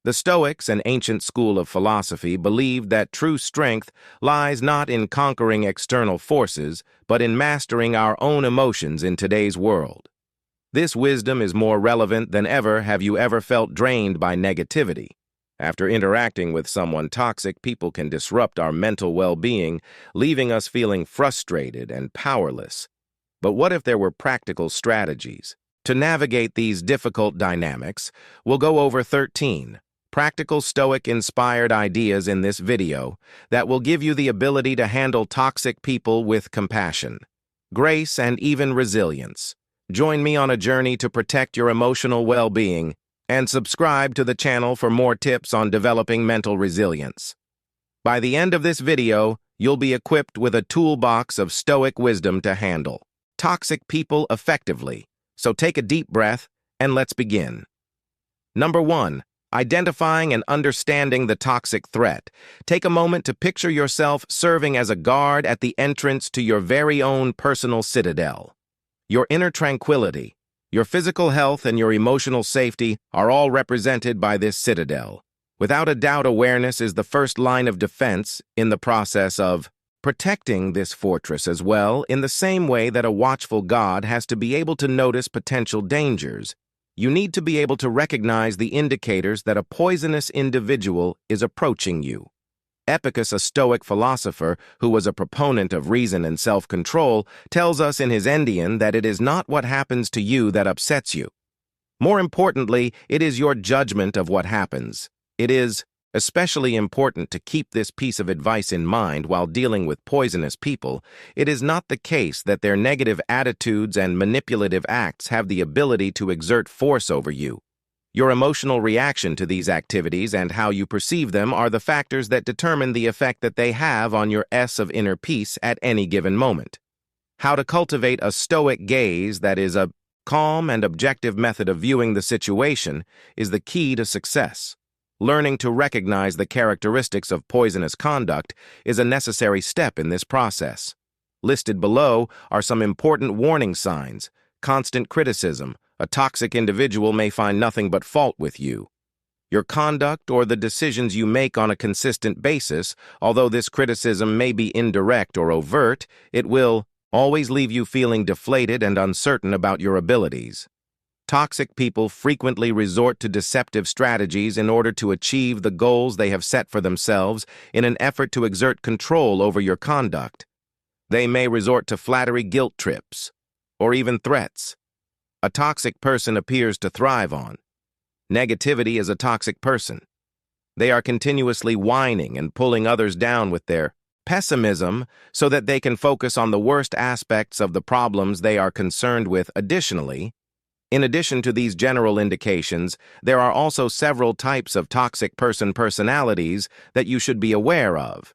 The Stoics, an ancient school of philosophy, believed that true strength lies not in conquering external forces, but in mastering our own emotions in today's world. This wisdom is more relevant than ever. Have you ever felt drained by negativity? After interacting with someone toxic, people can disrupt our mental well-being, leaving us feeling frustrated and powerless. But what if there were practical strategies? To navigate these difficult dynamics, we'll go over 13 practical Stoic-inspired ideas in this video that will give you the ability to handle toxic people with compassion, grace, and even resilience. Join me on a journey to protect your emotional well-being, and subscribe to the channel for more tips on developing mental resilience. By the end of this video, you'll be equipped with a toolbox of Stoic wisdom to handle toxic people effectively. So take a deep breath, and let's begin. Number 1. Identifying and understanding the toxic threat. Take a moment to picture yourself serving as a guard at the entrance to your very own personal citadel. Your inner tranquility, your physical health, and your emotional safety are all represented by this citadel. Without a doubt, awareness is the first line of defense in the process of protecting this fortress as well, in the same way that a watchful god has to be able to notice potential dangers. You need to be able to recognize the indicators that a poisonous individual is approaching you. Epicus, a Stoic philosopher who was a proponent of reason and self-control, tells us in his Endian that it is not what happens to you that upsets you. More importantly, it is your judgment of what happens. It is especially important to keep this piece of advice in mind while dealing with poisonous people. It is not the case that their negative attitudes and manipulative acts have the ability to exert force over you. Your emotional reaction to these activities and how you perceive them are the factors that determine the effect that they have on your S of inner peace at any given moment. How to cultivate a Stoic gaze, that is, a calm and objective method of viewing the situation, is the key to success. Learning to recognize the characteristics of poisonous conduct is a necessary step in this process. Listed below are some important warning signs. Constant criticism. A toxic individual may find nothing but fault with you. Your conduct or the decisions you make on a consistent basis, although this criticism may be indirect or overt, it will always leave you feeling deflated and uncertain about your abilities. Toxic people frequently resort to deceptive strategies in order to achieve the goals they have set for themselves in an effort to exert control over your conduct. They may resort to flattery, guilt trips, or even threats. A toxic person appears to thrive on negativity. Is a toxic person. They are continuously whining and pulling others down with their pessimism so that they can focus on the worst aspects of the problems they are concerned with. Additionally, in addition to these general indications, there are also several types of toxic personalities that you should be aware of.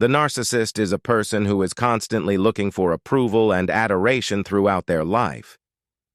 The narcissist is a person who is constantly looking for approval and adoration throughout their life.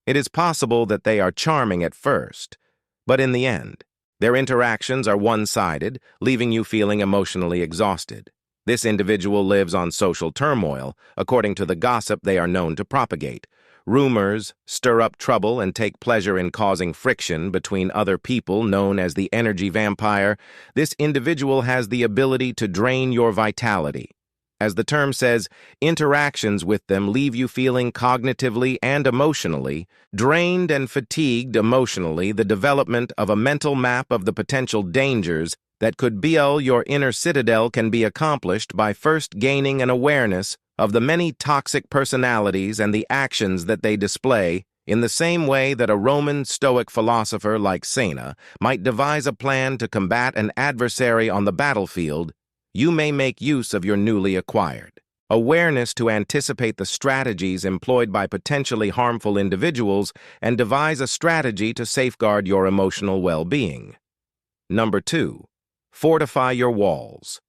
It is possible that they are charming at first, but in the end, their interactions are one-sided, leaving you feeling emotionally exhausted. This individual lives on social turmoil, according to the gossip they are known to propagate. Rumors stir up trouble and take pleasure in causing friction between other people, known as the energy vampire. This individual has the ability to drain your vitality. As the term says, interactions with them leave you feeling cognitively and emotionally drained and fatigued. Emotionally, the development of a mental map of the potential dangers that could beel your inner citadel can be accomplished by first gaining an awareness of the many toxic personalities and the actions that they display, in the same way that a Roman Stoic philosopher like Sena might devise a plan to combat an adversary on the battlefield. You may make use of your newly acquired awareness to anticipate the strategies employed by potentially harmful individuals and devise a strategy to safeguard your emotional well-being. Number 2. Fortify your walls.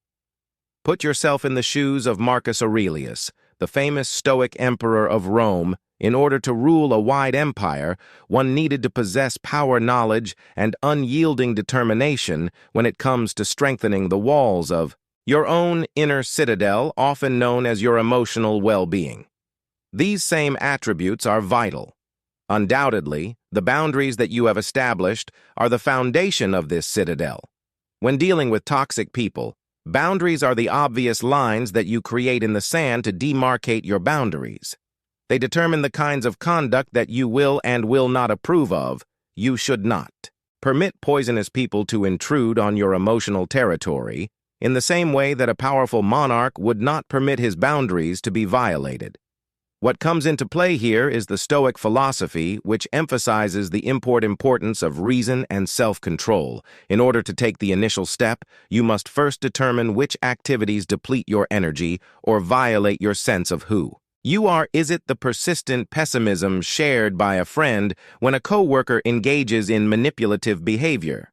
Put yourself in the shoes of Marcus Aurelius, the famous Stoic emperor of Rome. In order to rule a wide empire, one needed to possess power, knowledge, and unyielding determination when it comes to strengthening the walls of your own inner citadel, often known as your emotional well-being. These same attributes are vital. Undoubtedly, the boundaries that you have established are the foundation of this citadel. When dealing with toxic people, boundaries are the obvious lines that you create in the sand to demarcate your boundaries. They determine the kinds of conduct that you will and will not approve of. You should not permit poisonous people to intrude on your emotional territory in the same way that a powerful monarch would not permit his boundaries to be violated. What comes into play here is the Stoic philosophy, which emphasizes the importance of reason and self-control. In order to take the initial step, you must first determine which activities deplete your energy or violate your sense of who you are. Is it the persistent pessimism shared by a friend when a coworker engages in manipulative behavior?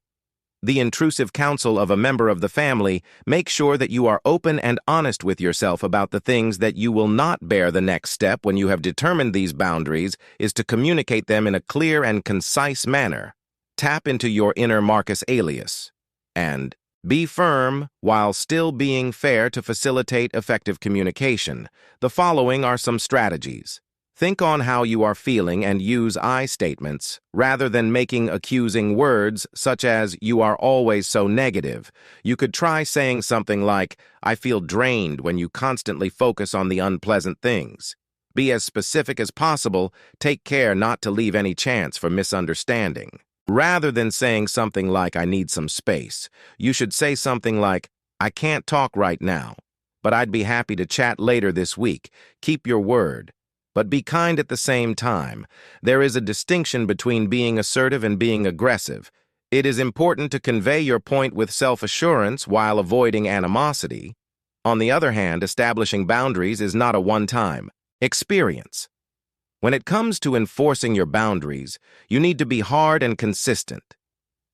The intrusive counsel of a member of the family? Make sure that you are open and honest with yourself about the things that you will not bear. The next step, when you have determined these boundaries, is to communicate them in a clear and concise manner. Tap into your inner Marcus Aurelius and be firm while still being fair to facilitate effective communication. The following are some strategies. Think on how you are feeling and use I statements rather than making accusing words such as "you are always so negative." You could try saying something like, "I feel drained," when you constantly focus on the unpleasant things. Be as specific as possible. Take care not to leave any chance for misunderstanding. Rather than saying something like, "I need some space," you should say something like, "I can't talk right now, but I'd be happy to chat later this week." Keep your word, but be kind at the same time. There is a distinction between being assertive and being aggressive. It is important to convey your point with self-assurance while avoiding animosity. On the other hand, establishing boundaries is not a one-time experience. When it comes to enforcing your boundaries, you need to be hard and consistent.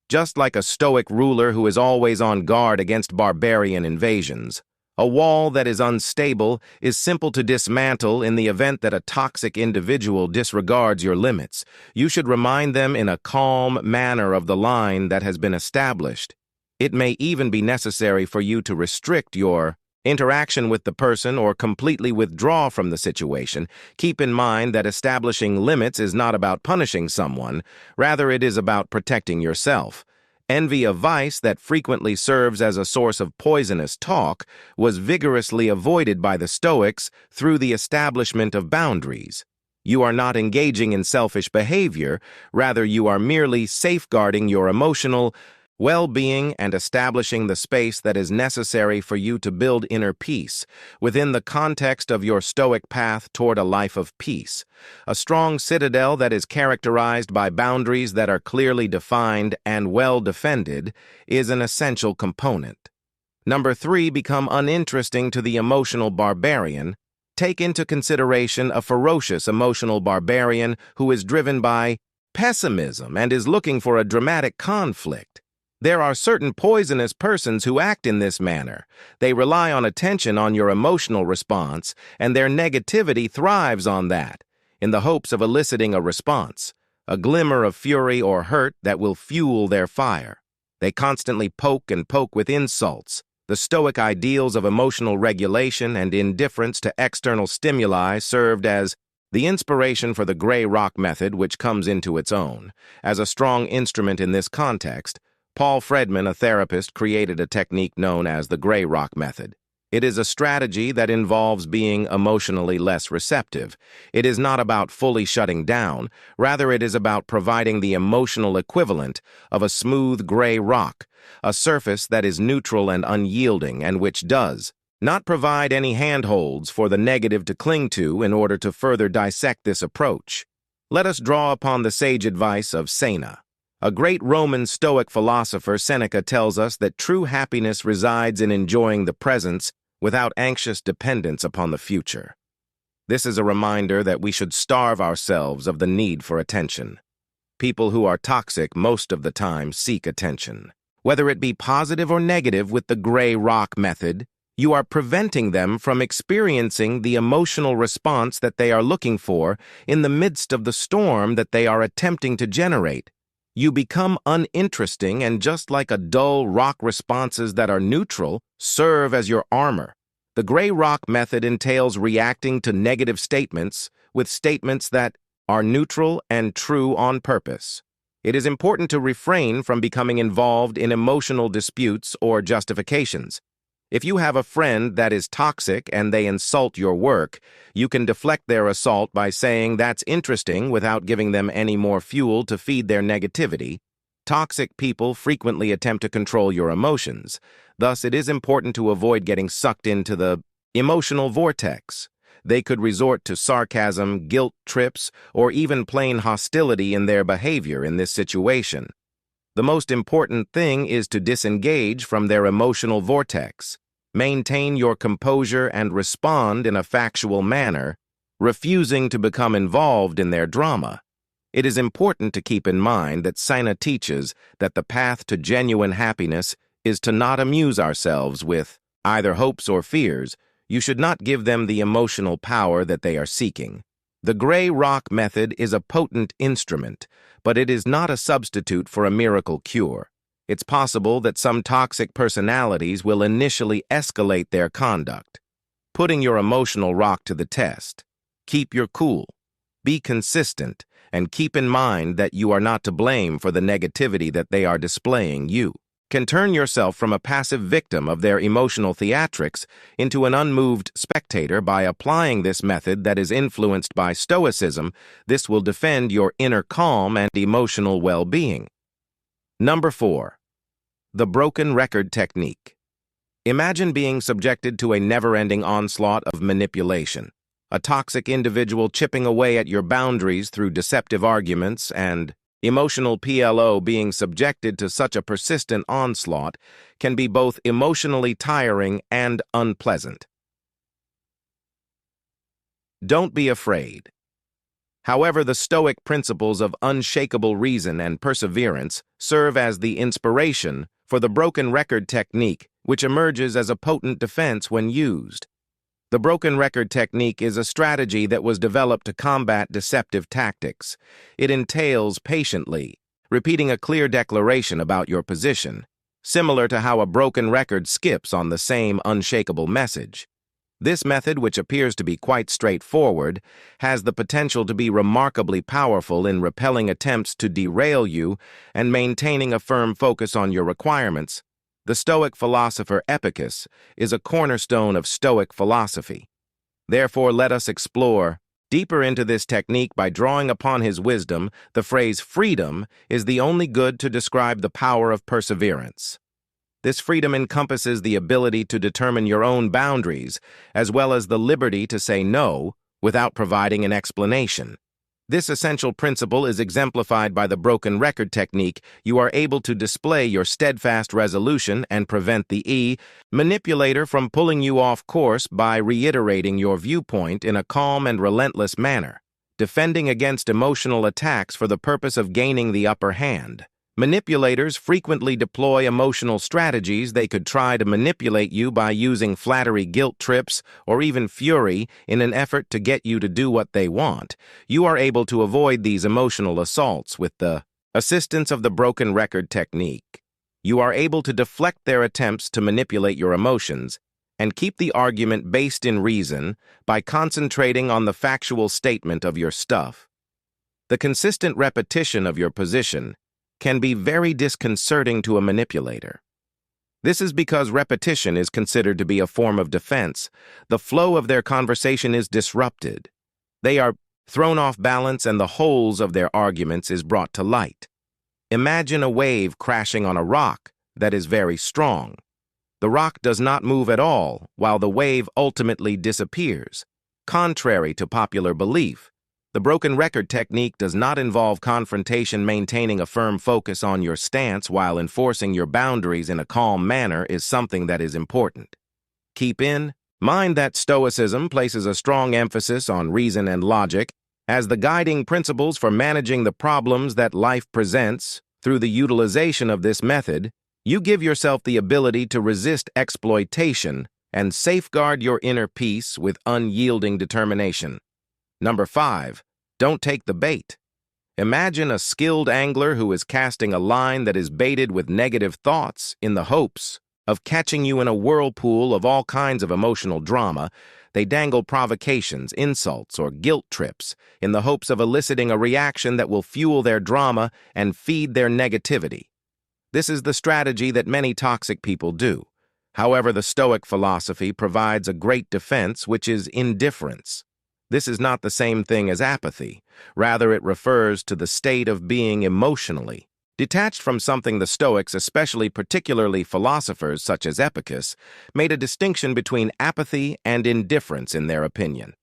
Just like a stoic ruler who is always on guard against barbarian invasions, a wall that is unstable is simple to dismantle in the event that a toxic individual disregards your limits. You should remind them in a calm manner of the line that has been established. It may even be necessary for you to restrict your interaction with the person or completely withdraw from the situation. Keep in mind that establishing limits is not about punishing someone, rather it is about protecting yourself. Envy, a vice that frequently serves as a source of poisonous talk, was vigorously avoided by the Stoics through the establishment of boundaries. You are not engaging in selfish behavior, rather you are merely safeguarding your emotional well-being and establishing the space that is necessary for you to build inner peace within the context of your Stoic path toward a life of peace. A strong citadel that is characterized by boundaries that are clearly defined and well defended is an essential component. Number 3, become uninteresting to the emotional barbarian. Take into consideration a ferocious emotional barbarian who is driven by pessimism and is looking for a dramatic conflict. There are certain poisonous persons who act in this manner. They rely on attention on your emotional response, and their negativity thrives on that, in the hopes of eliciting a response, a glimmer of fury or hurt that will fuel their fire. They constantly poke and poke with insults. The Stoic ideals of emotional regulation and indifference to external stimuli served as the inspiration for the gray rock method, which comes into its own. As a strong instrument in this context, Paul Fredman, a therapist, created a technique known as the gray rock method. It is a strategy that involves being emotionally less receptive. It is not about fully shutting down. Rather, it is about providing the emotional equivalent of a smooth gray rock, a surface that is neutral and unyielding and which does not provide any handholds for the negative to cling to. In order to further dissect this approach, let us draw upon the sage advice of Seneca. A great Roman Stoic philosopher, Seneca tells us that true happiness resides in enjoying the present without anxious dependence upon the future. This is a reminder that we should starve ourselves of the need for attention. People who are toxic most of the time seek attention. Whether it be positive or negative, with the gray rock method, you are preventing them from experiencing the emotional response that they are looking for in the midst of the storm that they are attempting to generate. You become uninteresting, and just like a dull rock, responses that are neutral serve as your armor. The gray rock method entails reacting to negative statements with statements that are neutral and true on purpose. It is important to refrain from becoming involved in emotional disputes or justifications. If you have a friend that is toxic and they insult your work, you can deflect their assault by saying that's interesting without giving them any more fuel to feed their negativity. Toxic people frequently attempt to control your emotions. Thus, it is important to avoid getting sucked into the emotional vortex. They could resort to sarcasm, guilt trips, or even plain hostility in their behavior in this situation. The most important thing is to disengage from their emotional vortex. Maintain your composure and respond in a factual manner, refusing to become involved in their drama. It is important to keep in mind that Sina teaches that the path to genuine happiness is to not amuse ourselves with either hopes or fears. You should not give them the emotional power that they are seeking. The gray rock method is a potent instrument, but it is not a substitute for a miracle cure. It's possible that some toxic personalities will initially escalate their conduct. Putting your emotional rock to the test. Keep your cool. Be consistent, and keep in mind that you are not to blame for the negativity that they are displaying. You can turn yourself from a passive victim of their emotional theatrics into an unmoved spectator by applying this method that is influenced by Stoicism. This will defend your inner calm and emotional well-being. Number 4. The broken record technique. Imagine being subjected to a never-ending onslaught of manipulation, a toxic individual chipping away at your boundaries through deceptive arguments, and emotional PLO. Being subjected to such a persistent onslaught can be both emotionally tiring and unpleasant. Don't be afraid. However, the Stoic principles of unshakable reason and perseverance serve as the inspiration for the broken record technique, which emerges as a potent defense when used. The broken record technique is a strategy that was developed to combat deceptive tactics. It entails patiently repeating a clear declaration about your position, similar to how a broken record skips on the same unshakable message. This method, which appears to be quite straightforward, has the potential to be remarkably powerful in repelling attempts to derail you and maintaining a firm focus on your requirements. The Stoic philosopher Epicurus is a cornerstone of Stoic philosophy. Therefore, let us explore deeper into this technique by drawing upon his wisdom. The phrase freedom is the only good to describe the power of perseverance. This freedom encompasses the ability to determine your own boundaries, as well as the liberty to say no without providing an explanation. This essential principle is exemplified by the broken record technique. You are able to display your steadfast resolution and prevent the manipulator from pulling you off course by reiterating your viewpoint in a calm and relentless manner, defending against emotional attacks for the purpose of gaining the upper hand. Manipulators frequently deploy emotional strategies. They could try to manipulate you by using flattery, guilt trips, or even fury in an effort to get you to do what they want. You are able to avoid these emotional assaults with the assistance of the broken record technique. You are able to deflect their attempts to manipulate your emotions and keep the argument based in reason by concentrating on the factual statement of your stuff. The consistent repetition of your position can be very disconcerting to a manipulator. This is because repetition is considered to be a form of defense. The flow of their conversation is disrupted. They are thrown off balance and the holes of their arguments is brought to light. Imagine a wave crashing on a rock that is very strong. The rock does not move at all, while the wave ultimately disappears. Contrary to popular belief, the broken record technique does not involve confrontation. Maintaining a firm focus on your stance while enforcing your boundaries in a calm manner is something that is important. Keep in mind that Stoicism places a strong emphasis on reason and logic as the guiding principles for managing the problems that life presents. Through the utilization of this method, you give yourself the ability to resist exploitation and safeguard your inner peace with unyielding determination. Number 5. Don't take the bait. Imagine a skilled angler who is casting a line that is baited with negative thoughts in the hopes of catching you in a whirlpool of all kinds of emotional drama, they dangle provocations, insults, or guilt trips in the hopes of eliciting a reaction that will fuel their drama and feed their negativity. This is the strategy that many toxic people do. However, the Stoic philosophy provides a great defense, which is indifference. This is not the same thing as apathy. Rather, it refers to the state of being emotionally detached from something. The Stoics, especially particularly philosophers such as Epicurus, made a distinction between apathy and indifference in their opinion.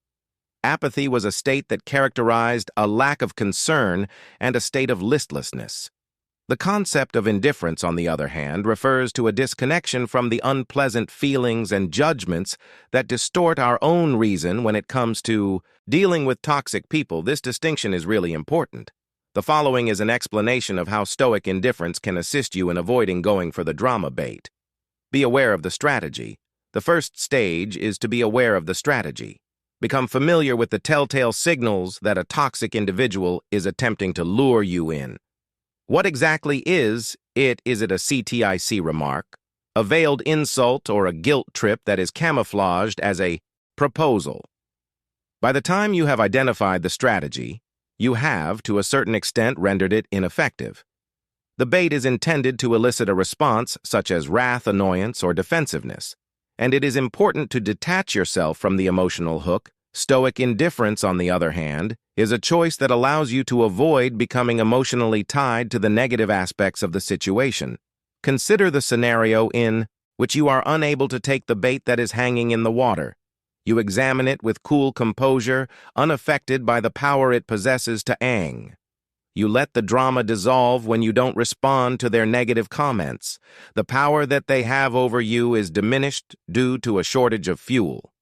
Apathy was a state that characterized a lack of concern and a state of listlessness. The concept of indifference, on the other hand, refers to a disconnection from the unpleasant feelings and judgments that distort our own reason when it comes to dealing with toxic people. This distinction is really important. The following is an explanation of how Stoic indifference can assist you in avoiding going for the drama bait. Be aware of the strategy. The first stage is to be aware of the strategy. Become familiar with the telltale signals that a toxic individual is attempting to lure you in. What exactly is it? Is it a CTIC remark, a veiled insult, or a guilt trip that is camouflaged as a proposal? By the time you have identified the strategy, you have, to a certain extent, rendered it ineffective. The bait is intended to elicit a response such as wrath, annoyance, or defensiveness, and it is important to detach yourself from the emotional hook. Stoic indifference, on the other hand, is a choice that allows you to avoid becoming emotionally tied to the negative aspects of the situation. Consider the scenario in which you are unable to take the bait that is hanging in the water. You examine it with cool composure, unaffected by the power it possesses to ang. You let the drama dissolve when you don't respond to their negative comments. The power that they have over you is diminished due to a shortage of fuel.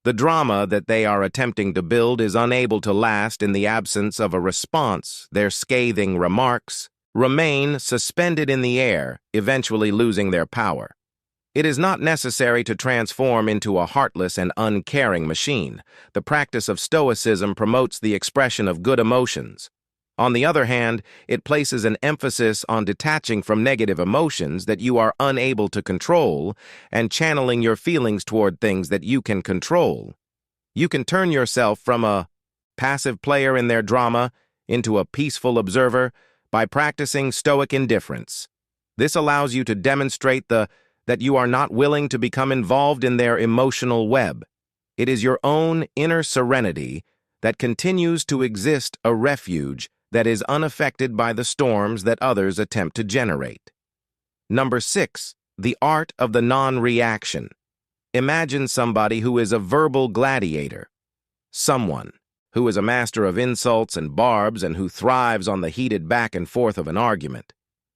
The drama that they are attempting to build is unable to last in the absence of a response. Their scathing remarks remain suspended in the air, eventually losing their power. It is not necessary to transform into a heartless and uncaring machine. The practice of Stoicism promotes the expression of good emotions. On the other hand, it places an emphasis on detaching from negative emotions that you are unable to control and channeling your feelings toward things that you can control. You can turn yourself from a passive player in their drama into a peaceful observer by practicing Stoic indifference. This allows you to demonstrate that you are not willing to become involved in their emotional web. It is your own inner serenity that continues to exist, a refuge that is unaffected by the storms that others attempt to generate. Number 6, the art of the non-reaction. Imagine somebody who is a verbal gladiator. Someone who is a master of insults and barbs and who thrives on the heated back and forth of an argument.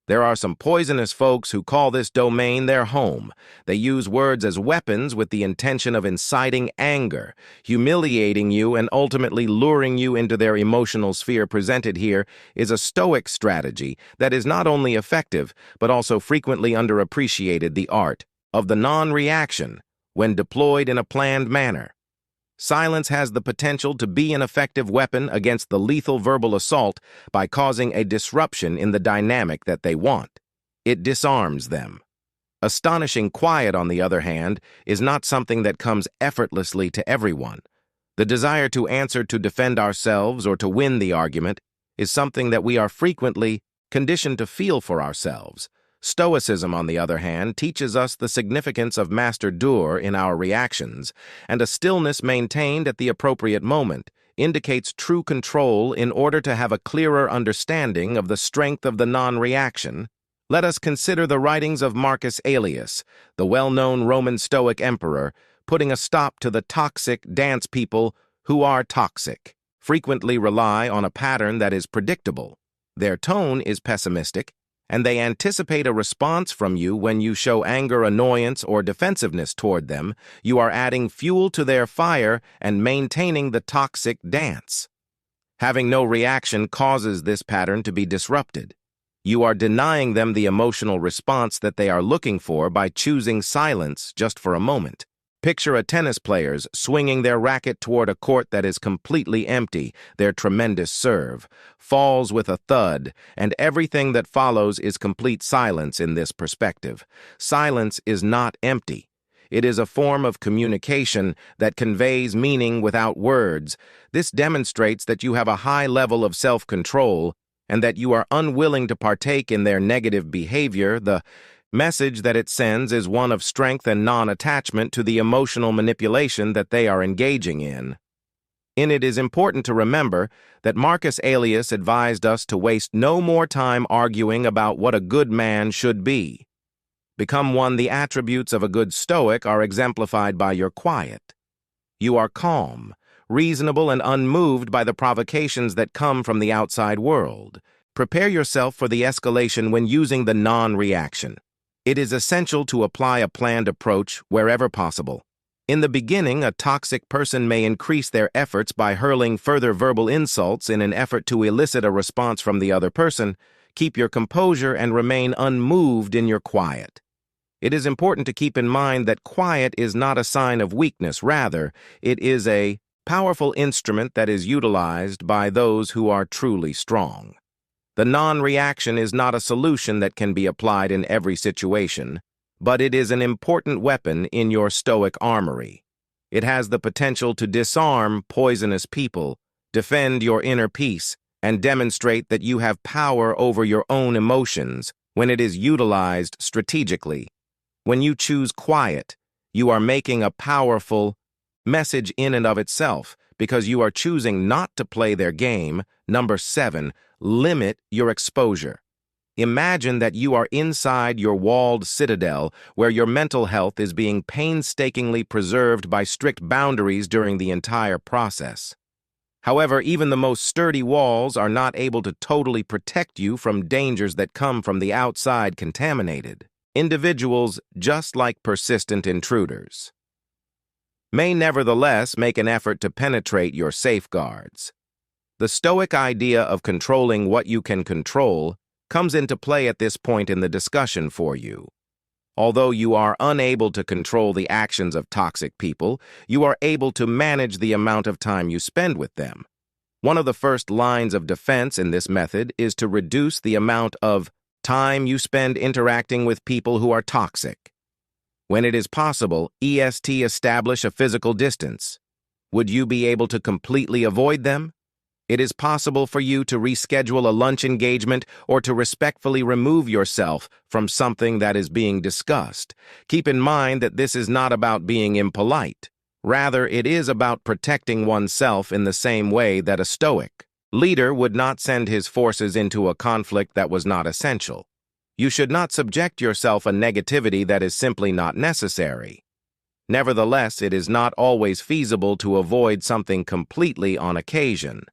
There are some poisonous folks who call this domain their home. They use words as weapons with the intention of inciting anger, humiliating you, and ultimately luring you into their emotional sphere. Presented here is a Stoic strategy that is not only effective, but also frequently underappreciated: the art of the non-reaction when deployed in a planned manner. Silence has the potential to be an effective weapon against the lethal verbal assault by causing a disruption in the dynamic that they want. It disarms them. Astonishing quiet, on the other hand, is not something that comes effortlessly to everyone. The desire to answer, to defend ourselves, or to win the argument is something that we are frequently conditioned to feel for ourselves. Stoicism, on the other hand, teaches us the significance of master dur in our reactions, and a stillness maintained at the appropriate moment indicates true control. In order to have a clearer understanding of the strength of the non-reaction, let us consider the writings of Marcus Aurelius, the well-known Roman Stoic emperor, putting a stop to the toxic dance people who are toxic. Frequently rely on a pattern that is predictable. Their tone is pessimistic, and they anticipate a response from you when you show anger, annoyance, or defensiveness toward them. You are adding fuel to their fire and maintaining the toxic dance. Having no reaction causes this pattern to be disrupted. You are denying them the emotional response that they are looking for by choosing silence just for a moment. Picture a tennis players swinging their racket toward a court that is completely empty. Their tremendous serve falls with a thud, and everything that follows is complete silence in this perspective. Silence is not empty. It is a form of communication that conveys meaning without words. This demonstrates that you have a high level of self-control and that you are unwilling to partake in their negative behavior. The message that it sends is one of strength and non-attachment to the emotional manipulation that they are engaging in. It is important to remember that Marcus Aurelius advised us to waste no more time arguing about what a good man should be. Become one. The attributes of a good Stoic are exemplified by your quiet. You are calm, reasonable, and unmoved by the provocations that come from the outside world. Prepare yourself for the escalation when using the non-reaction. It is essential to apply a planned approach wherever possible. In the beginning, a toxic person may increase their efforts by hurling further verbal insults in an effort to elicit a response from the other person. Keep your composure and remain unmoved in your quiet. It is important to keep in mind that quiet is not a sign of weakness. Rather, it is a powerful instrument that is utilized by those who are truly strong. The non-reaction is not a solution that can be applied in every situation, but it is an important weapon in your Stoic armory. It has the potential to disarm poisonous people, defend your inner peace, and demonstrate that you have power over your own emotions when it is utilized strategically. When you choose quiet, you are making a powerful message in and of itself because you are choosing not to play their game. Number 7, limit your exposure. Imagine that you are inside your walled citadel where your mental health is being painstakingly preserved by strict boundaries during the entire process. However, even the most sturdy walls are not able to totally protect you from dangers that come from the outside. Contaminated individuals, just like persistent intruders, may nevertheless make an effort to penetrate your safeguards. The Stoic idea of controlling what you can control comes into play at this point in the discussion for you. Although you are unable to control the actions of toxic people, you are able to manage the amount of time you spend with them. One of the first lines of defense in this method is to reduce the amount of time you spend interacting with people who are toxic. When it is possible, establish a physical distance. Would you be able to completely avoid them? It is possible for you to reschedule a lunch engagement or to respectfully remove yourself from something that is being discussed. Keep in mind that this is not about being impolite. Rather, it is about protecting oneself in the same way that a Stoic leader would not send his forces into a conflict that was not essential. You should not subject yourself to negativity that is simply not necessary. Nevertheless, it is not always feasible to avoid something completely on occasion.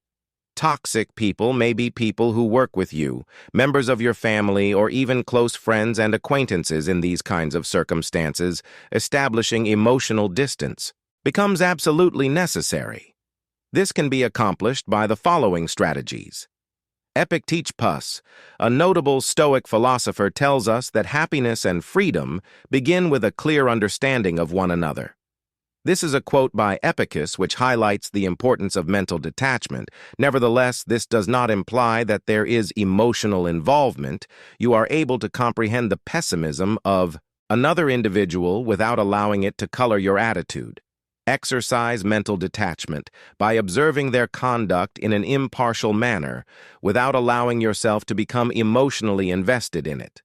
Toxic people may be people who work with you, members of your family, or even close friends and acquaintances. In these kinds of circumstances, establishing emotional distance becomes absolutely necessary. This can be accomplished by the following strategies. Epictetus, a notable Stoic philosopher, tells us that happiness and freedom begin with a clear understanding of one another. This is a quote by Epictetus which highlights the importance of mental detachment. Nevertheless, this does not imply that there is emotional involvement. You are able to comprehend the pessimism of another individual without allowing it to color your attitude. Exercise mental detachment by observing their conduct in an impartial manner without allowing yourself to become emotionally invested in it.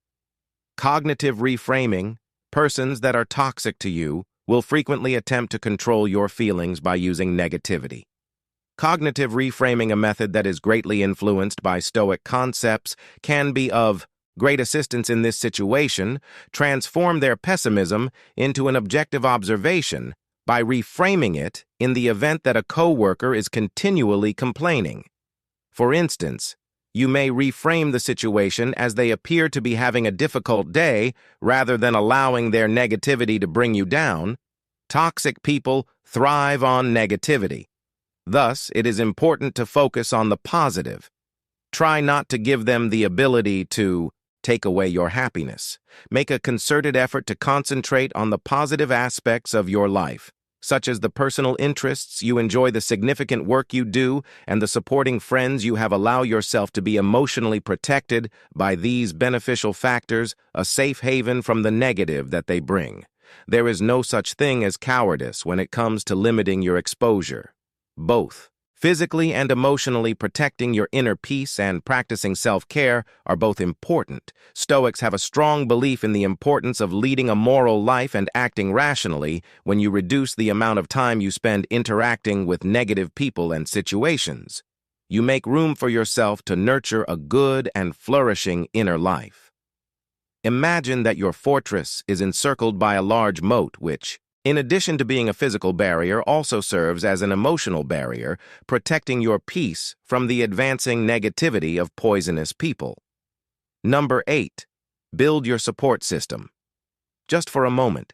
Cognitive reframing. Persons that are toxic to you will frequently attempt to control your feelings by using negativity. Cognitive reframing, a method that is greatly influenced by Stoic concepts, can be of great assistance in this situation. Transform their pessimism into an objective observation by reframing it in the event that a coworker is continually complaining. For instance, you may reframe the situation as they appear to be having a difficult day rather than allowing their negativity to bring you down. Toxic people thrive on negativity. Thus, it is important to focus on the positive. Try not to give them the ability to take away your happiness. Make a concerted effort to concentrate on the positive aspects of your life, such as the personal interests you enjoy, the significant work you do, and the supporting friends you have. Allow yourself to be emotionally protected by these beneficial factors, a safe haven from the negative that they bring. There is no such thing as cowardice when it comes to limiting your exposure. Both physically and emotionally protecting your inner peace and practicing self-care are both important. Stoics have a strong belief in the importance of leading a moral life and acting rationally when you reduce the amount of time you spend interacting with negative people and situations. You make room for yourself to nurture a good and flourishing inner life. Imagine that your fortress is encircled by a large moat which, in addition to being a physical barrier, also serves as an emotional barrier, protecting your peace from the advancing negativity of poisonous people. Number 8. Build your support system. Just for a moment,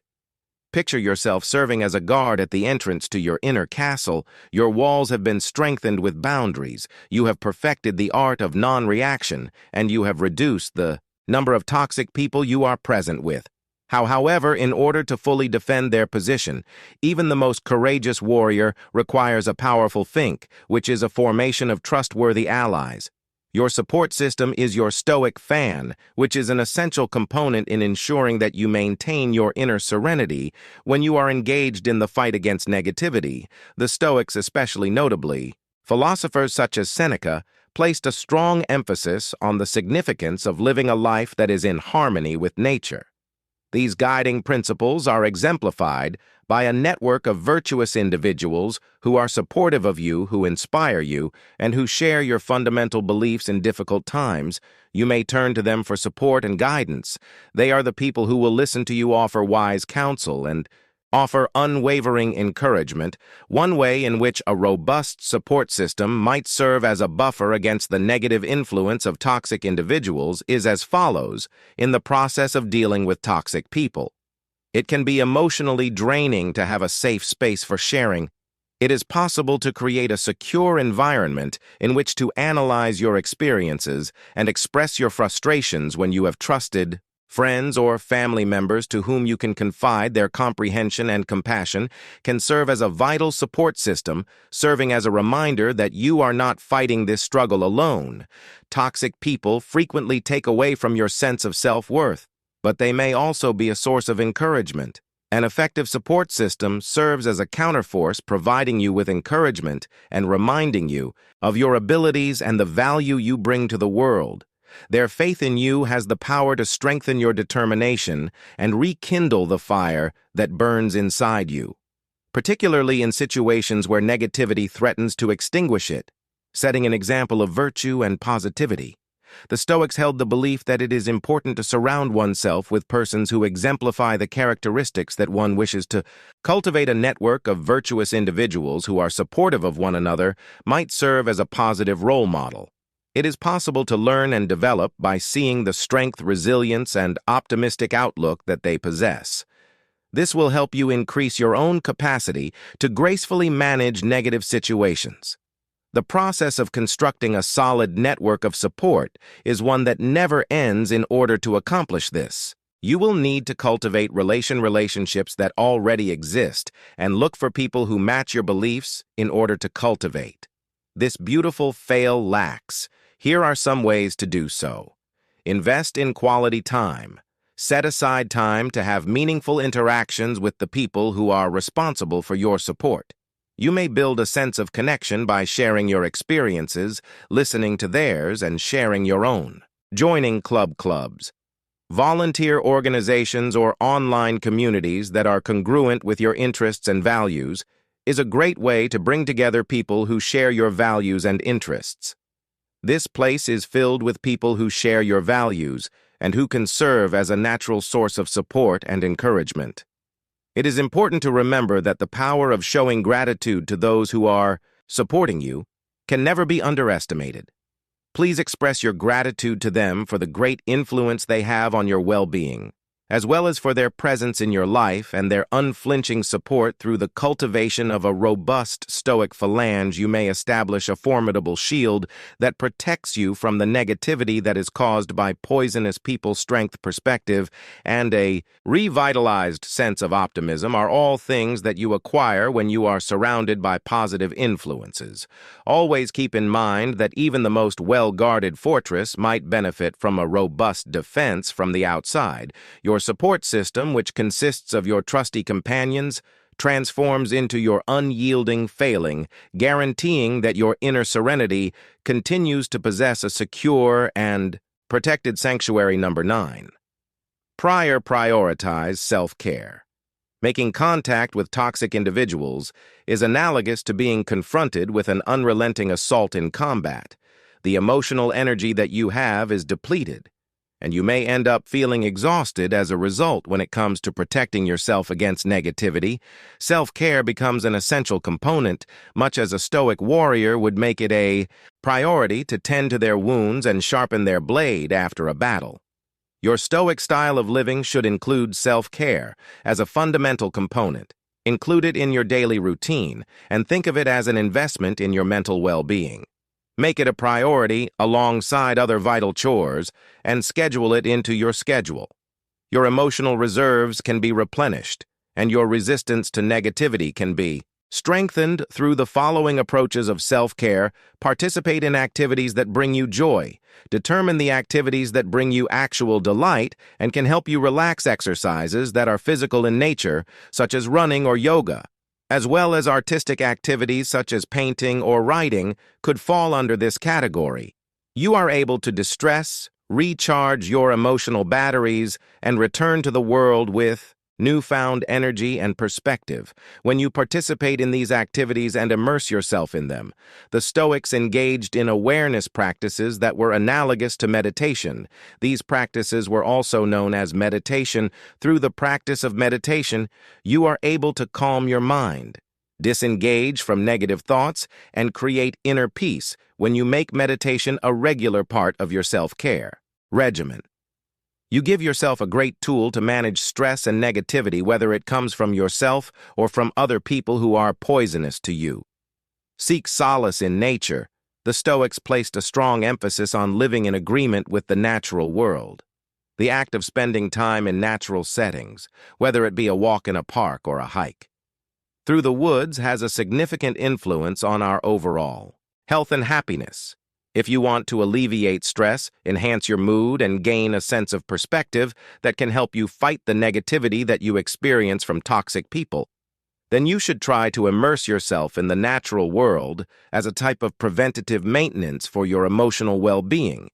picture yourself serving as a guard at the entrance to your inner castle. Your walls have been strengthened with boundaries, you have perfected the art of non-reaction, and you have reduced the number of toxic people you are present with. However, in order to fully defend their position, even the most courageous warrior requires a powerful think, which is a formation of trustworthy allies. Your support system is your stoic fan, which is an essential component in ensuring that you maintain your inner serenity when you are engaged in the fight against negativity. The Stoics, especially notably, philosophers such as Seneca, placed a strong emphasis on the significance of living a life that is in harmony with nature. These guiding principles are exemplified by a network of virtuous individuals who are supportive of you, who inspire you, and who share your fundamental beliefs in difficult times. You may turn to them for support and guidance. They are the people who will listen to you, offer wise counsel, and offer unwavering encouragement. One way in which a robust support system might serve as a buffer against the negative influence of toxic individuals is as follows. In the process of dealing with toxic people, it can be emotionally draining to have a safe space for sharing. It is possible to create a secure environment in which to analyze your experiences and express your frustrations when you have trusted friends or family members to whom you can confide. Their comprehension and compassion can serve as a vital support system, serving as a reminder that you are not fighting this struggle alone. Toxic people frequently take away from your sense of self-worth, but they may also be a source of encouragement. An effective support system serves as a counterforce, providing you with encouragement and reminding you of your abilities and the value you bring to the world. Their faith in you has the power to strengthen your determination and rekindle the fire that burns inside you, particularly in situations where negativity threatens to extinguish it, setting an example of virtue and positivity. The Stoics held the belief that it is important to surround oneself with persons who exemplify the characteristics that one wishes to cultivate. A network of virtuous individuals who are supportive of one another might serve as a positive role model. It is possible to learn and develop by seeing the strength, resilience, and optimistic outlook that they possess. This will help you increase your own capacity to gracefully manage negative situations. The process of constructing a solid network of support is one that never ends. In order to accomplish this, you will need to cultivate relationships that already exist and look for people who match your beliefs in order to cultivate this beautiful phalanx. Here are some ways to do so. Invest in quality time. Set aside time to have meaningful interactions with the people who are responsible for your support. You may build a sense of connection by sharing your experiences, listening to theirs, and sharing your own. Joining clubs, volunteer organizations, or online communities that are congruent with your interests and values is a great way to bring together people who share your values and interests. This place is filled with people who share your values and who can serve as a natural source of support and encouragement. It is important to remember that the power of showing gratitude to those who are supporting you can never be underestimated. Please express your gratitude to them for the great influence they have on your well-being. as well as for their presence in your life and their unflinching support through the cultivation of a robust Stoic phalange. You may establish a formidable shield that protects you from the negativity that is caused by poisonous people's strength perspective, and a revitalized sense of optimism are all things that you acquire when you are surrounded by positive influences. Always keep in mind that even the most well-guarded fortress might benefit from a robust defense from the outside. Your support system, which consists of your trusty companions, transforms into your unyielding failing, guaranteeing that your inner serenity continues to possess a secure and protected sanctuary. Number 9. Prioritize self-care. Making contact with toxic individuals is analogous to being confronted with an unrelenting assault in combat. The emotional energy that you have is depleted, and you may end up feeling exhausted as a result. When it comes to protecting yourself against negativity, self-care becomes an essential component, much as a Stoic warrior would make it a priority to tend to their wounds and sharpen their blade after a battle. Your Stoic style of living should include self-care as a fundamental component. Include it in your daily routine and think of it as an investment in your mental well-being. Make it a priority alongside other vital chores and schedule it into your schedule. Your emotional reserves can be replenished, and your resistance to negativity can be strengthened through the following approaches of self-care. Participate in activities that bring you joy. Determine the activities that bring you actual delight and can help you relax. Exercises that are physical in nature, such as running or yoga, as well as artistic activities such as painting or writing, could fall under this category. You are able to distress, recharge your emotional batteries, and return to the world with newfound energy and perspective. When you participate in these activities and immerse yourself in them, the Stoics engaged in awareness practices that were analogous to meditation. These practices were also known as meditation. Through the practice of meditation, you are able to calm your mind, disengage from negative thoughts, and create inner peace when you make meditation a regular part of your self-care regimen. You give yourself a great tool to manage stress and negativity, whether it comes from yourself or from other people who are poisonous to you. Seek solace in nature. The Stoics placed a strong emphasis on living in agreement with the natural world. The act of spending time in natural settings, whether it be a walk in a park or a hike through the woods, has a significant influence on our overall health and happiness. If you want to alleviate stress, enhance your mood, and gain a sense of perspective that can help you fight the negativity that you experience from toxic people, then you should try to immerse yourself in the natural world as a type of preventative maintenance for your emotional well-being.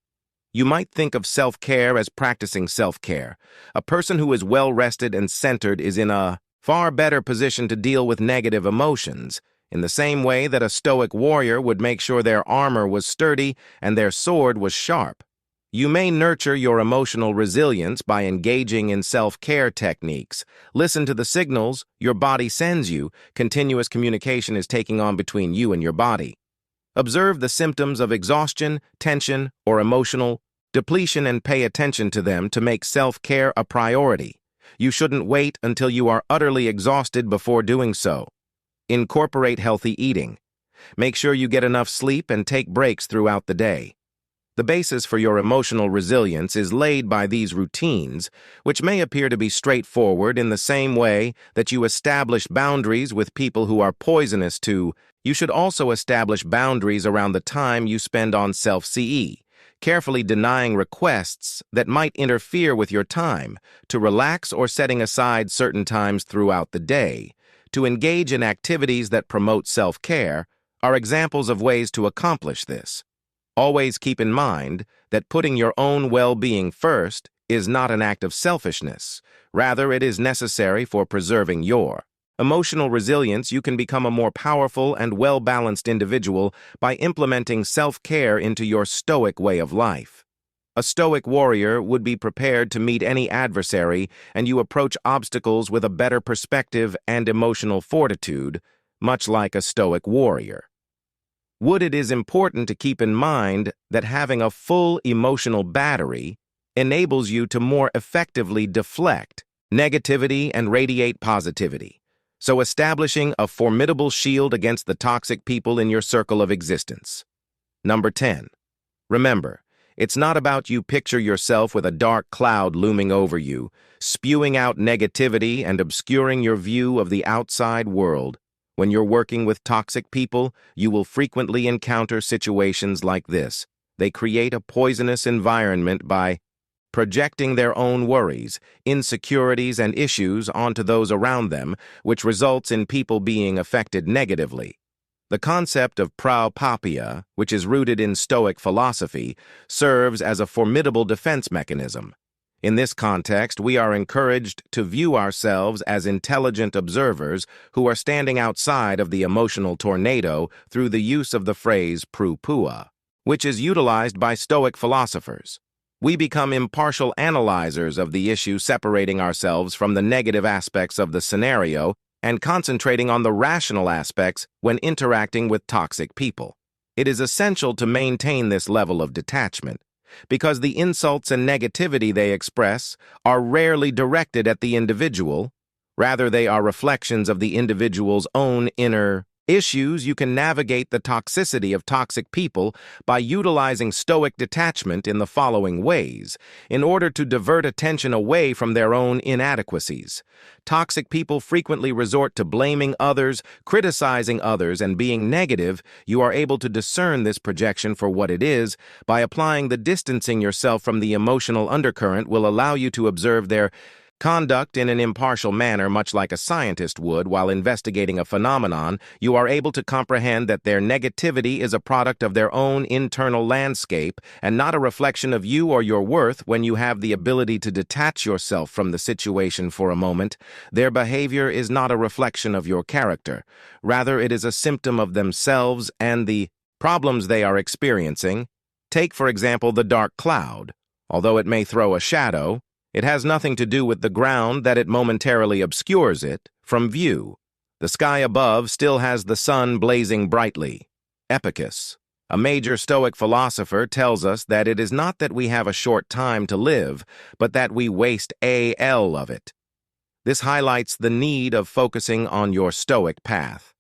You might think of self-care as practicing self-care. A person who is well-rested and centered is in a far better position to deal with negative emotions, in the same way that a Stoic warrior would make sure their armor was sturdy and their sword was sharp. You may nurture your emotional resilience by engaging in self-care techniques. Listen to the signals your body sends you. Continuous communication is taking on between you and your body. Observe the symptoms of exhaustion, tension, or emotional depletion and pay attention to them to make self-care a priority. You shouldn't wait until you are utterly exhausted before doing so. Incorporate healthy eating. Make sure you get enough sleep and take breaks throughout the day. The basis for your emotional resilience is laid by these routines, which may appear to be straightforward in the same way that you establish boundaries with people who are poisonous to. You should also establish boundaries around the time you spend on self-care, carefully denying requests that might interfere with your time to relax or setting aside certain times throughout the day to engage in activities that promote self-care are examples of ways to accomplish this. Always keep in mind that putting your own well-being first is not an act of selfishness. Rather, it is necessary for preserving your emotional resilience. You can become a more powerful and well-balanced individual by implementing self-care into your Stoic way of life. A Stoic warrior would be prepared to meet any adversary, and you approach obstacles with a better perspective and emotional fortitude, much like a Stoic warrior. It is important to keep in mind that having a full emotional battery enables you to more effectively deflect negativity and radiate positivity, so establishing a formidable shield against the toxic people in your circle of existence. Number 10. Remember, it's not about you picture yourself with a dark cloud looming over you, spewing out negativity and obscuring your view of the outside world. When you're working with toxic people, you will frequently encounter situations like this. They create a poisonous environment by projecting their own worries, insecurities, and issues onto those around them, which results in people being affected negatively. The concept of praopapia, which is rooted in Stoic philosophy, serves as a formidable defense mechanism. In this context, we are encouraged to view ourselves as intelligent observers who are standing outside of the emotional tornado through the use of the phrase prupua, which is utilized by Stoic philosophers. We become impartial analyzers of the issue, separating ourselves from the negative aspects of the scenario and concentrating on the rational aspects when interacting with toxic people. It is essential to maintain this level of detachment, because the insults and negativity they express are rarely directed at the individual. Rather, they are reflections of the individual's own inner issues. You can navigate the toxicity of toxic people by utilizing Stoic detachment in the following ways, in order to divert attention away from their own inadequacies. Toxic people frequently resort to blaming others, criticizing others, and being negative. You are able to discern this projection for what it is. By applying the distancing yourself from the emotional undercurrent will allow you to observe their conduct in an impartial manner, much like a scientist would while investigating a phenomenon. You are able to comprehend that their negativity is a product of their own internal landscape and not a reflection of you or your worth. When you have the ability to detach yourself from the situation for a moment, their behavior is not a reflection of your character. Rather, it is a symptom of themselves and the problems they are experiencing. Take, for example, the dark cloud. Although it may throw a shadow, it has nothing to do with the ground that it momentarily obscures it from view. The sky above still has the sun blazing brightly. Epicus, a major Stoic philosopher, tells us that it is not that we have a short time to live, but that we waste all of it. This highlights the need of focusing on your Stoic path.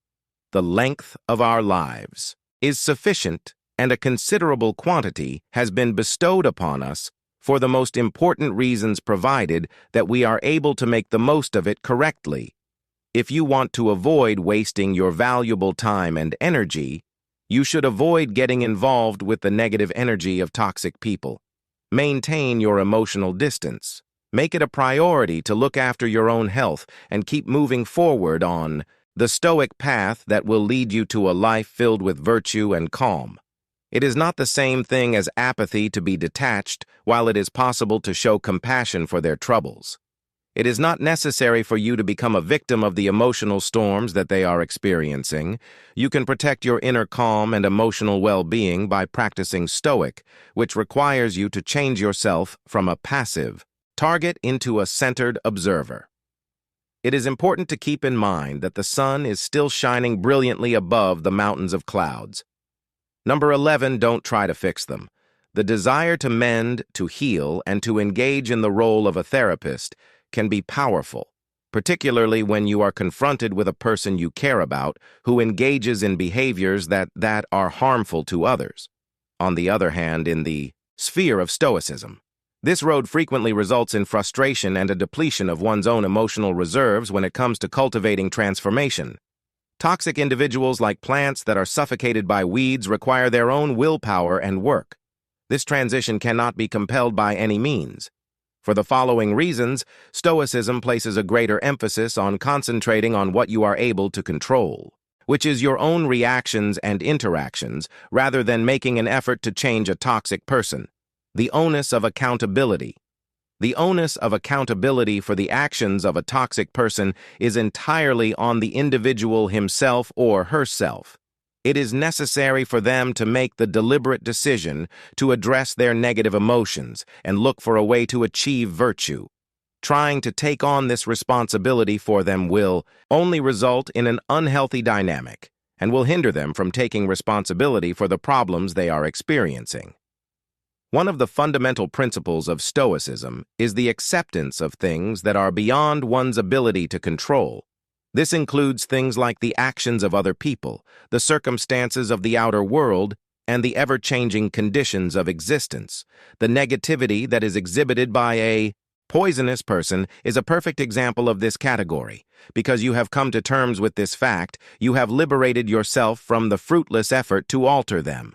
The length of our lives is sufficient, and a considerable quantity has been bestowed upon us for the most important reasons, provided that we are able to make the most of it correctly. If you want to avoid wasting your valuable time and energy, you should avoid getting involved with the negative energy of toxic people. Maintain your emotional distance. Make it a priority to look after your own health and keep moving forward on the Stoic path that will lead you to a life filled with virtue and calm. It is not the same thing as apathy to be detached, while it is possible to show compassion for their troubles. It is not necessary for you to become a victim of the emotional storms that they are experiencing. You can protect your inner calm and emotional well-being by practicing Stoic, which requires you to change yourself from a passive target into a centered observer. It is important to keep in mind that the sun is still shining brilliantly above the mountains of clouds. Number 11, don't try to fix them. The desire to mend, to heal, and to engage in the role of a therapist can be powerful, particularly when you are confronted with a person you care about who engages in behaviors that are harmful to others. On the other hand, in the sphere of Stoicism, this road frequently results in frustration and a depletion of one's own emotional reserves when it comes to cultivating transformation. Toxic individuals, like plants that are suffocated by weeds, require their own willpower and work. This transition cannot be compelled by any means. For the following reasons, Stoicism places a greater emphasis on concentrating on what you are able to control, which is your own reactions and interactions, rather than making an effort to change a toxic person. The onus of accountability. The onus of accountability for the actions of a toxic person is entirely on the individual himself or herself. It is necessary for them to make the deliberate decision to address their negative emotions and look for a way to achieve virtue. Trying to take on this responsibility for them will only result in an unhealthy dynamic and will hinder them from taking responsibility for the problems they are experiencing. One of the fundamental principles of Stoicism is the acceptance of things that are beyond one's ability to control. This includes things like the actions of other people, the circumstances of the outer world, and the ever-changing conditions of existence. The negativity that is exhibited by a poisonous person is a perfect example of this category. Because you have come to terms with this fact, you have liberated yourself from the fruitless effort to alter them.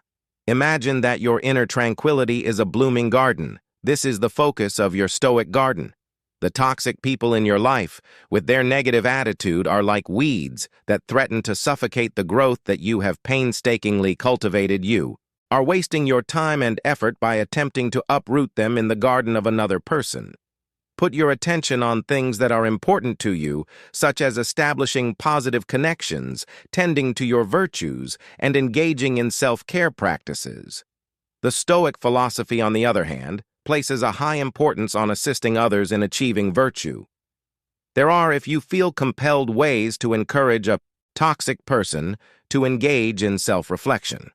Imagine that your inner tranquility is a blooming garden. This is the focus of your Stoic garden. The toxic people in your life, with their negative attitude, are like weeds that threaten to suffocate the growth that you have painstakingly cultivated. You are wasting your time and effort by attempting to uproot them in the garden of another person. Put your attention on things that are important to you, such as establishing positive connections, tending to your virtues, and engaging in self-care practices. The Stoic philosophy, on the other hand, places a high importance on assisting others in achieving virtue. There are, if you feel compelled, ways to encourage a toxic person to engage in self-reflection.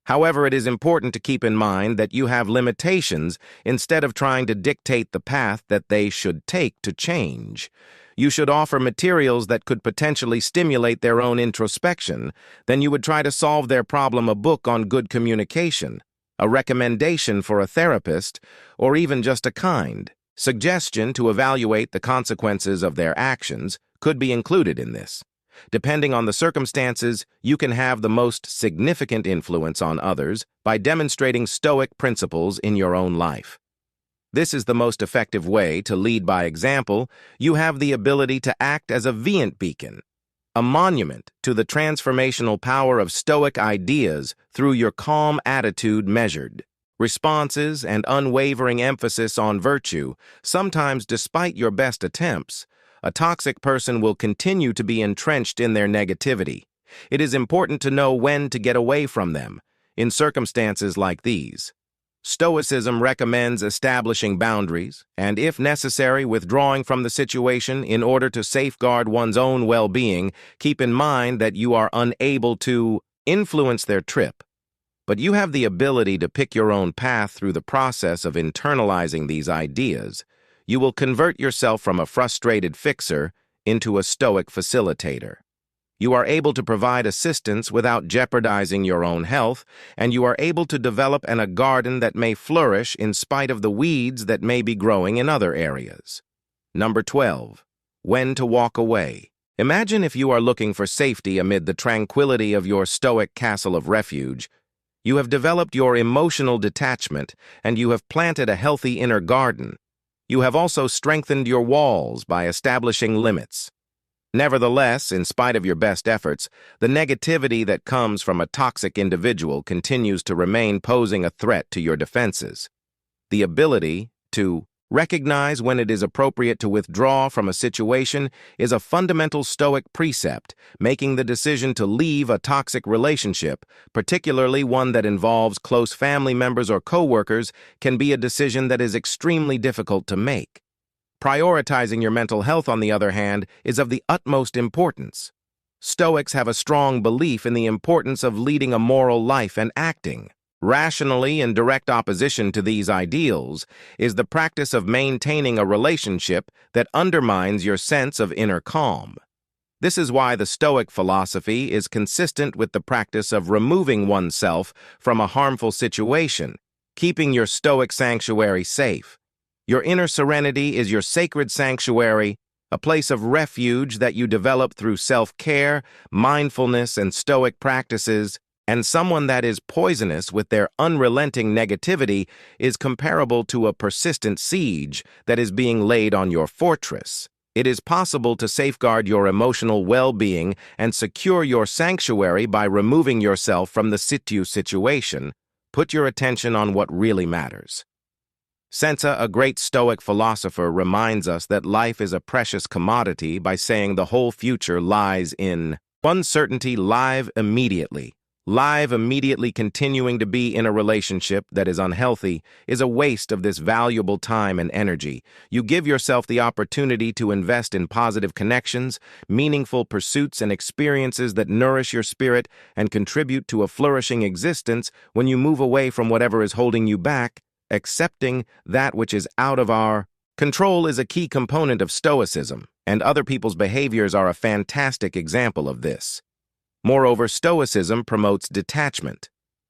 However, it is important to keep in mind that you have limitations instead of trying to dictate the path that they should take to change. You should offer materials that could potentially stimulate their own introspection. Then you would try to solve their problem: a book on good communication, a recommendation for a therapist, or even just a kind suggestion to evaluate the consequences of their actions could be included in this. Depending on the circumstances, you can have the most significant influence on others by demonstrating Stoic principles in your own life. This is the most effective way to lead by example. You have the ability to act as a vient beacon, a monument to the transformational power of Stoic ideas through your calm attitude, measured responses, and unwavering emphasis on virtue. Sometimes, despite your best attempts, a toxic person will continue to be entrenched in their negativity. It is important to know when to get away from them in circumstances like these. Stoicism recommends establishing boundaries and, if necessary, withdrawing from the situation in order to safeguard one's own well-being. Keep in mind that you are unable to influence their trip, but you have the ability to pick your own path through the process of internalizing these ideas. You will convert yourself from a frustrated fixer into a Stoic facilitator. You are able to provide assistance without jeopardizing your own health, and you are able to develop a garden that may flourish in spite of the weeds that may be growing in other areas. Number 12. When to walk away. Imagine if you are looking for safety amid the tranquility of your Stoic castle of refuge. You have developed your emotional detachment, and you have planted a healthy inner garden. You have also strengthened your walls by establishing limits. Nevertheless, in spite of your best efforts, the negativity that comes from a toxic individual continues to remain, posing a threat to your defenses. The ability to recognize when it is appropriate to withdraw from a situation is a fundamental Stoic precept. Making the decision to leave a toxic relationship, particularly one that involves close family members or coworkers, can be a decision that is extremely difficult to make. Prioritizing your mental health, on the other hand, is of the utmost importance. Stoics have a strong belief in the importance of leading a moral life, and acting rationally in direct opposition to these ideals is the practice of maintaining a relationship that undermines your sense of inner calm. This is why the Stoic philosophy is consistent with the practice of removing oneself from a harmful situation, keeping your Stoic sanctuary safe. Your inner serenity is your sacred sanctuary, a place of refuge that you develop through self-care, mindfulness, and Stoic practices. And someone that is poisonous with their unrelenting negativity is comparable to a persistent siege that is being laid on your fortress. It is possible to safeguard your emotional well-being and secure your sanctuary by removing yourself from the situation. Put your attention on what really matters. Seneca, a great Stoic philosopher, reminds us that life is a precious commodity by saying the whole future lies in uncertainty. Live immediately. Continuing to be in a relationship that is unhealthy is a waste of this valuable time and energy. You give yourself the opportunity to invest in positive connections, meaningful pursuits, and experiences that nourish your spirit and contribute to a flourishing existence. When you move away from whatever is holding you back, accepting that which is out of our control is a key component of Stoicism, and other people's behaviors are a fantastic example of this. Moreover, Stoicism promotes detachment.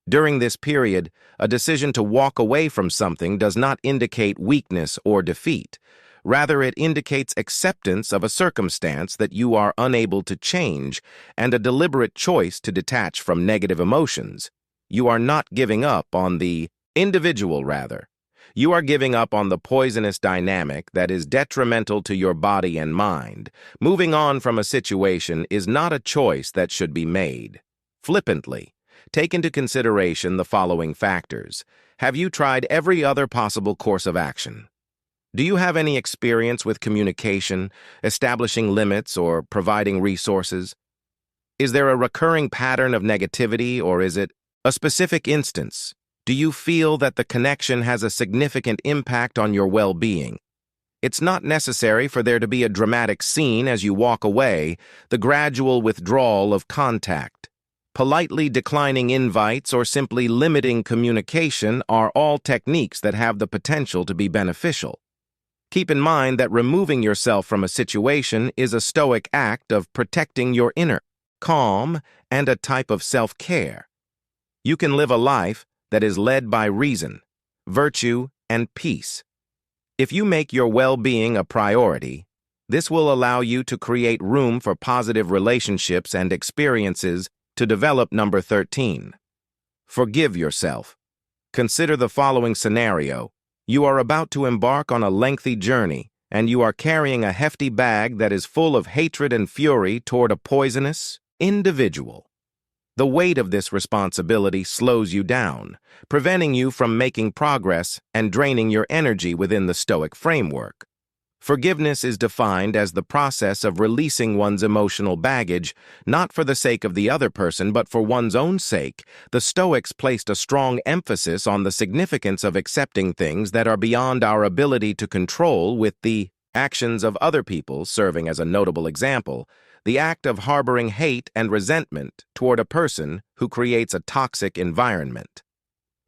During this period, a decision to walk away from something does not indicate weakness or defeat. Rather, it indicates acceptance of a circumstance that you are unable to change and a deliberate choice to detach from negative emotions. You are not giving up on the individual, rather. You are giving up on the poisonous dynamic that is detrimental to your body and mind. Moving on from a situation is not a choice that should be made flippantly. Take into consideration the following factors. Have you tried every other possible course of action? Do you have any experience with communication, establishing limits, or providing resources? Is there a recurring pattern of negativity, or is it a specific instance? Do you feel that the connection has a significant impact on your well-being? It's not necessary for there to be a dramatic scene as you walk away, the gradual withdrawal of contact. Politely declining invites or simply limiting communication are all techniques that have the potential to be beneficial. Keep in mind that removing yourself from a situation is a stoic act of protecting your inner calm and a type of self-care. You can live a life that is led by reason, virtue, and peace. If you make your well-being a priority, this will allow you to create room for positive relationships and experiences to develop. Number 13. Forgive yourself. Consider the following scenario. You are about to embark on a lengthy journey, and you are carrying a hefty bag that is full of hatred and fury toward a poisonous individual. The weight of this responsibility slows you down, preventing you from making progress and draining your energy within the Stoic framework. Forgiveness is defined as the process of releasing one's emotional baggage, not for the sake of the other person, but for one's own sake. The Stoics placed a strong emphasis on the significance of accepting things that are beyond our ability to control, with the actions of other people serving as a notable example. The act of harboring hate and resentment toward a person who creates a toxic environment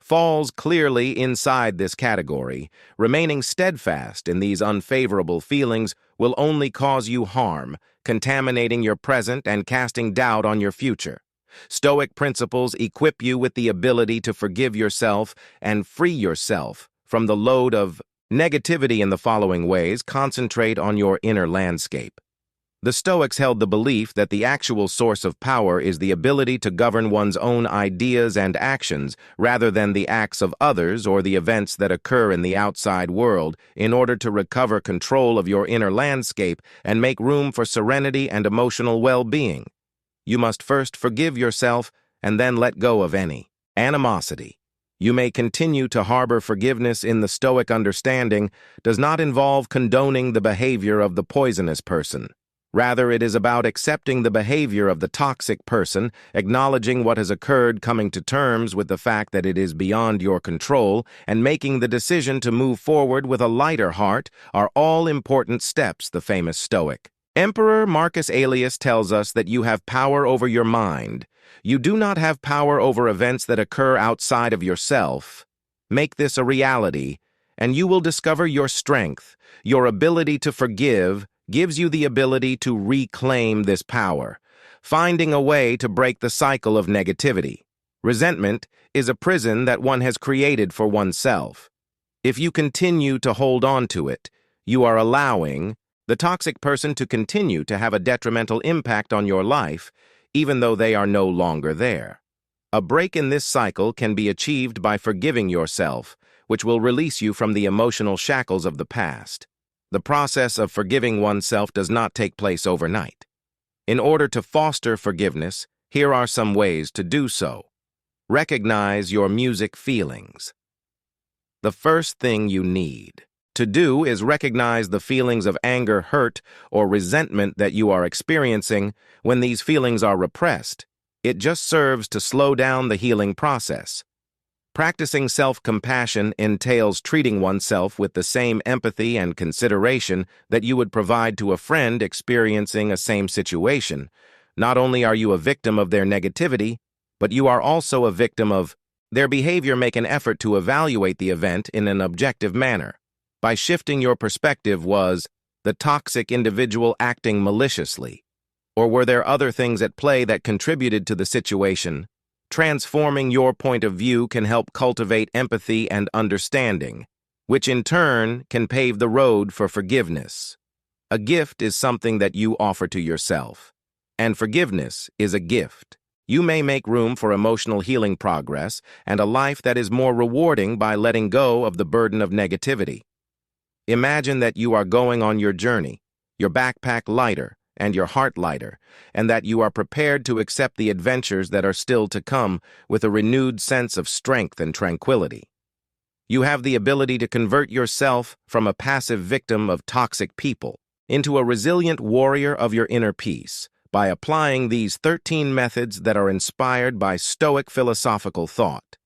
falls clearly inside this category. Remaining steadfast in these unfavorable feelings will only cause you harm, contaminating your present and casting doubt on your future. Stoic principles equip you with the ability to forgive yourself and free yourself from the load of negativity in the following ways. Concentrate on your inner landscape. The Stoics held the belief that the actual source of power is the ability to govern one's own ideas and actions rather than the acts of others or the events that occur in the outside world. In order to recover control of your inner landscape and make room for serenity and emotional well-being, you must first forgive yourself and then let go of any animosity. You may continue to harbor. Forgiveness in the Stoic understanding does not involve condoning the behavior of the poisonous person. Rather, it is about accepting the behavior of the toxic person, acknowledging what has occurred, coming to terms with the fact that it is beyond your control, and making the decision to move forward with a lighter heart are all important steps. The famous Stoic Emperor Marcus Aurelius tells us that you have power over your mind. You do not have power over events that occur outside of yourself. Make this a reality, and you will discover your strength. Your ability to forgive gives you the ability to reclaim this power, finding a way to break the cycle of negativity. Resentment is a prison that one has created for oneself. If you continue to hold on to it, you are allowing the toxic person to continue to have a detrimental impact on your life, even though they are no longer there. A break in this cycle can be achieved by forgiving yourself, which will release you from the emotional shackles of the past. The process of forgiving oneself does not take place overnight. In order to foster forgiveness, here are some ways to do so. Recognize your music feelings. The first thing you need to do is recognize the feelings of anger, hurt, or resentment that you are experiencing. When these feelings are repressed, it just serves to slow down the healing process. Practicing self-compassion entails treating oneself with the same empathy and consideration that you would provide to a friend experiencing a same situation. Not only are you a victim of their negativity, but you are also a victim of Their behavior make an effort to evaluate the event in an objective manner. By shifting your perspective, was the toxic individual acting maliciously? Or were there other things at play that contributed to the situation? Transforming your point of view can help cultivate empathy and understanding, which in turn can pave the road for forgiveness. A gift is something that you offer to yourself, and forgiveness is a gift. You may make room for emotional healing progress and a life that is more rewarding by letting go of the burden of negativity. Imagine that you are going on your journey, your backpack lighter and your heart lighter, and that you are prepared to accept the adventures that are still to come with a renewed sense of strength and tranquility. You have the ability to convert yourself from a passive victim of toxic people into a resilient warrior of your inner peace by applying these 13 methods that are inspired by Stoic philosophical thought.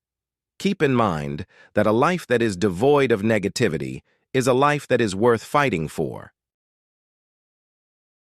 Keep in mind that a life that is devoid of negativity is a life that is worth fighting for.